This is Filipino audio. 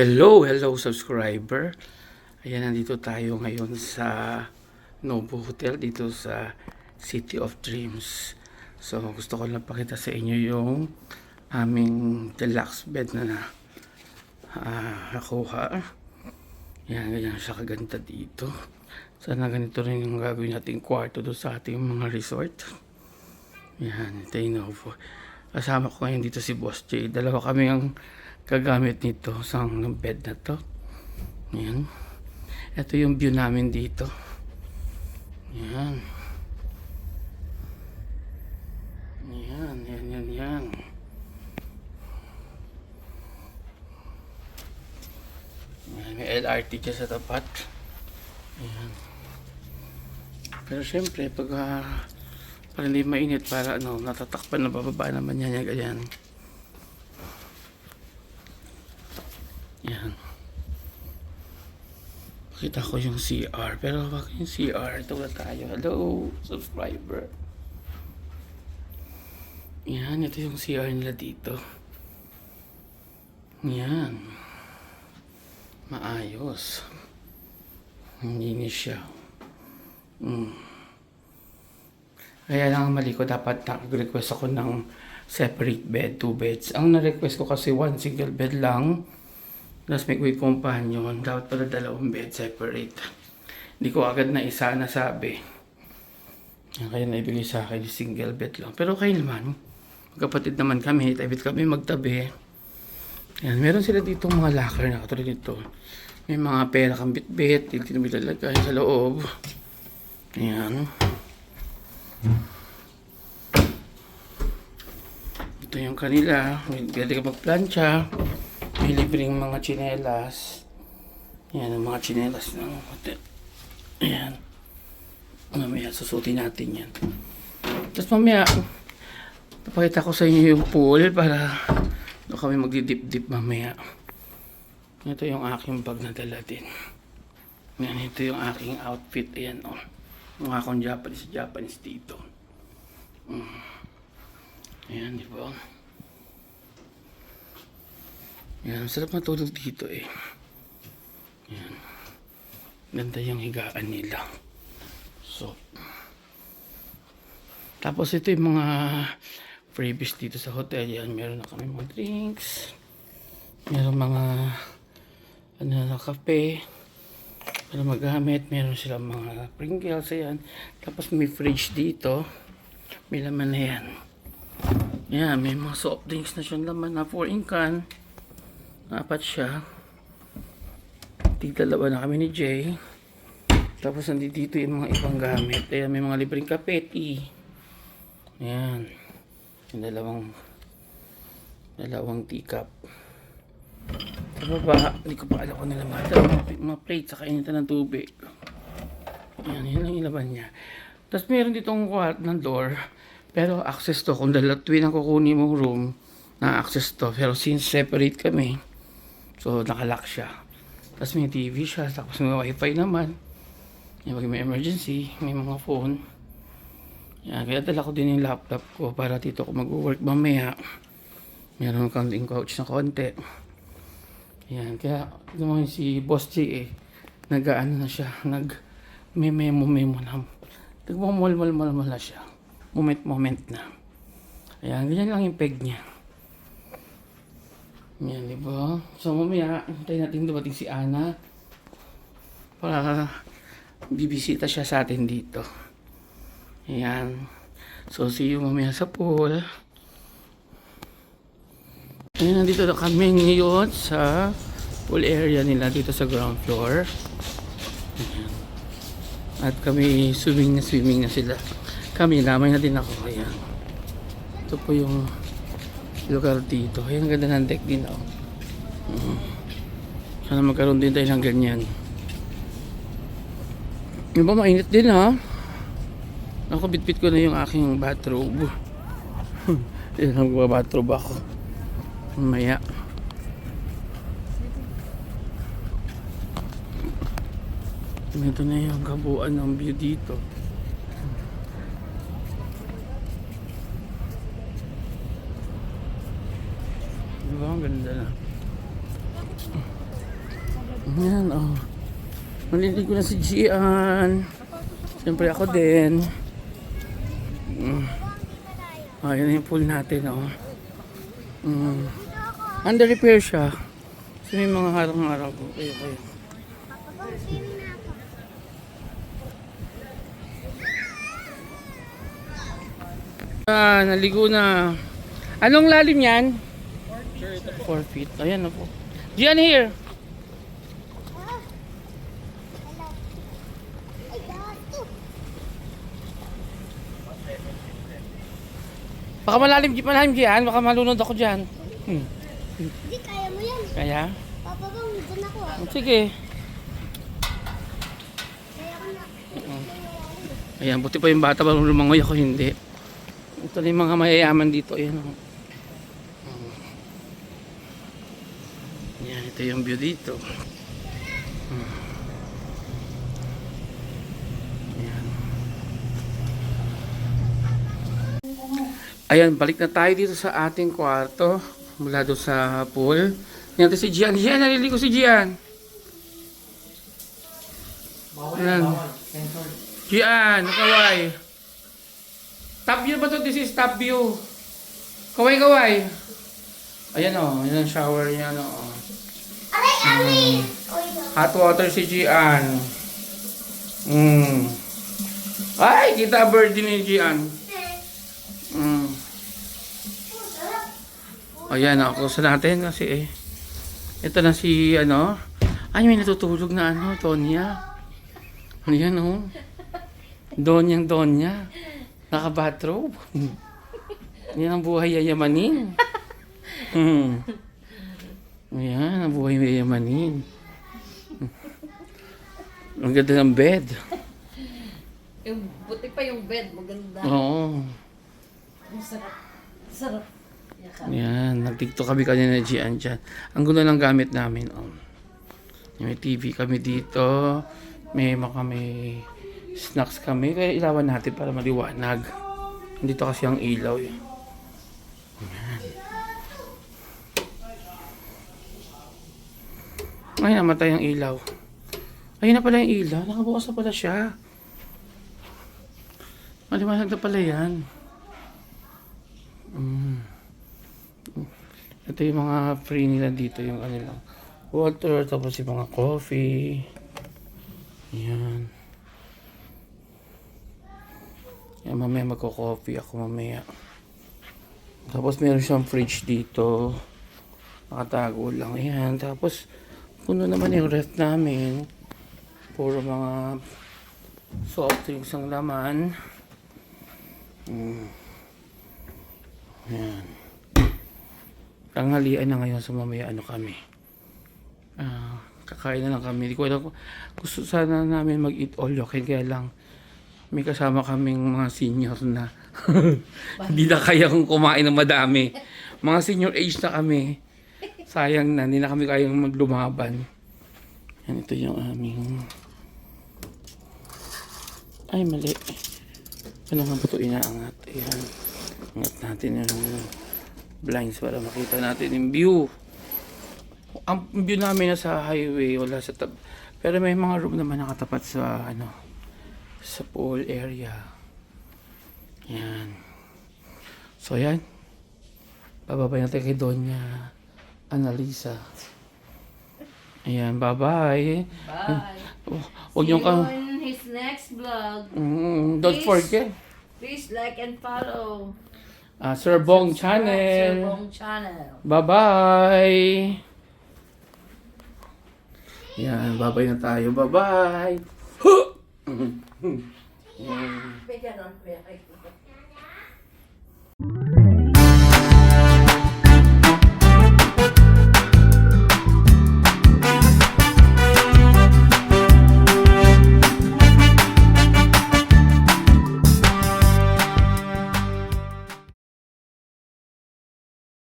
Hello subscriber. Ayan, nandito tayo ngayon sa Nobu Hotel dito sa City of Dreams. So, gusto ko lang pakita sa inyo yung aming deluxe bed na nakuha. Yan, ganyan siya kaganda dito. Sana ganito rin yung gagawin nating kwarto doon sa ating mga resort. Yan, tayo po. Kasama ko ngayon dito si Boss J. Dalawa kami ang gagamit nito sa bed na to. Yan. Ito yung view namin dito. Yan. Yan. Yan. May LRT dyan sa tapat. Yan. Pero syempre, pag para hindi mainit, para natatakpan na bababa naman yan. Ganyan. Yan. Pakita ko yung CR. Pero wag yung CR. Ito na tayo. Hello, subscriber. Yan. Ito yung CR nila dito. Yan. Maayos. Hindi siya. Kaya lang ang mali ko, dapat nag-request ako ng separate bed, 2 beds. Ang na-request ko kasi 1 single bed lang. Tapos may companion. Dapat pala 2 bed separate. Hindi ko agad na isa nasabi. Kaya naibigay sa akin yung single bed lang. Pero kayo naman, magkapatid naman kami, kami magtabi. Yan, meron sila dito mga locker na katulad dito. May mga pera kang bit-bit, dito na bilalagay sa loob. Ayan. Ito yung kanila. Pwede ka magplancha. May libreng mga tsinelas. Yan ang mga tsinelas ng hotel. Ayan. Mamaya susutin natin yan. Tapos mamaya papakita ko sa inyo yung pool para doon kami magdidip-dip mamaya. Ito yung aking bag na dala din. Yan, ito yung aking outfit. Ayan o. Mga akong Japanese dito. Ayan, di ba? Yan, sarap matulog dito eh. Yan. Ganda yung higaan nila. So, tapos ito yung mga freebies dito sa hotel. Yan, meron na kami mga drinks. Meron mga kape para magamit. Meron silang mga Pringles. Ayan. Tapos may fridge dito. May laman na yan. Yan, may mga soft drinks na siyang laman na 4 in can. 4 siya. Tig-2 na kami ni Jay. Tapos nandito yung mga ibang gamit. Ayan, may mga libreng kape, tea. Ayan. Yung dalawang teacup. Sa baba, hindi ko pa alam kung nila mga plate sa kainitan ng tubig. Ayan, yun lang yung laban niya. Tapos meron ditong ng door. Pero access to, kung twin ang kukunin mong room, na-access to. Pero since separate kami, so nakalock siya. Tapos may TV siya, tapos may wifi naman. Pag may emergency, may mga phone. Yan, kaya dala ko din yung laptop ko para dito ko mag-work mamaya. Meron kang couch na konti. Yan, kaya naman si Boss J nag-ano na siya, nag-memo na. Nagmamol na siya. Moment na. Ayan, ganyan lang yung peg niya. Yan, di ba? So, mamaya, hintayin natin dumating si Ana para bibisita siya sa atin dito. Ayan. So, see you mamaya sa pool. Ayan, nandito na kami ngayon sa pool area nila dito sa ground floor. Ayan. At kami swimming na sila. Kami, lamay na din ako. Ayan. Ito po yung lugar dito. Ayan, ganda ng deck din ako. Sana magkaroon din tayo ng ganyan. Yung ba, mainit din ha. Ako, bitbit ko na yung aking bathrobe. Yan, magbabathrobe ako. Mamaya. Ito na yung kabuuan ng view dito. Diba? Ang ganda na. Ayan, oh. Maliligo na si Gian. Siyempre ako din. Ayan na yung pool natin, oh. Under repair siya. So may mga harang-harang po. Okay. Naligo na. Anong lalim yan? 4 feet. Ayan na po. Gian here. Baka malalim Gian. Baka malunod ako dyan. Hindi, kaya mo yan. Kaya? Papa bang, dyan ako ah. Sige. Kaya ko na. Ayan, buti pa yung bata ba lumangoy, ako hindi. Ito na yung mga mayayaman dito. Ayan, oh. Ayan, ito yung view dito. Ayan. Ayan, balik na tayo dito sa ating kwarto. Mula doon sa pool. Ayan, ito si Gian. Gian, naliligo si Gian. Ayan. Gian, kaway. Top view ba to? This is top view. Kaway. Ayan o, yan ang shower niya. Aray! Hot water si Gian. Ay, kita bird din ni Gian. Ayan, close natin kasi ito na si ay may natutulog na Tonya. Ayan o. Donya. Naka-bathrobe. Yan ang buhay yayamanin. Ayan, ang buhay yayamanin. Ang ganda ng bed. Yung buti pa yung bed, maganda. Oo. Ang sarap. Sarap. Yakan. Ayan, nag-tiktok kami kanina na Gian dyan. Ang gulo ng gamit namin. May TV kami dito. May snacks kami. Kaya ilawan natin para maliwanag. Dito kasi ang ilaw. Ayan. Ay, namatay ang ilaw. Ayun na pala yung ilaw. Nakabukas na pala siya. Maliwanag na pala yan. Ito yung mga free nila dito. Yung kanilang water. Tapos yung mga coffee. Ayan. Yan, mamaya magko-coffee ako mamaya. Tapos meron siyang fridge dito. Nakatago lang. Ayan. Tapos puno naman yung ref namin. Puro mga soft drinks ang laman. Ayan. Tanghalian na ngayon sa mamaya kami. Kakain na lang kami. Di ko alam, gusto sana namin mag-eat all you can, kaya lang may kasama kaming mga senior na hindi na kaya kung kumain ng madami. Mga senior age na kami. Sayang na, hindi na kami kayang maglumaban. Yan, ito yung aming... Ay, mali. Ano nga ba ito inaangat? Ayan. Angat natin yung blinds para makita natin yung view. Ang view namin nasa highway, wala sa pero may mga room naman nakatapat sa sa pool area. Yan. So yan. Bababay natin kay Donya Annalisa. Ayan, bye-bye. Bye. Huwag See yung you in his next vlog. don't Please. forget. Please like and follow. Sir Bong Sir Channel. Bong Channel. Bye-bye. Yan, bye-bye na tayo. Bye-bye. May ganon. May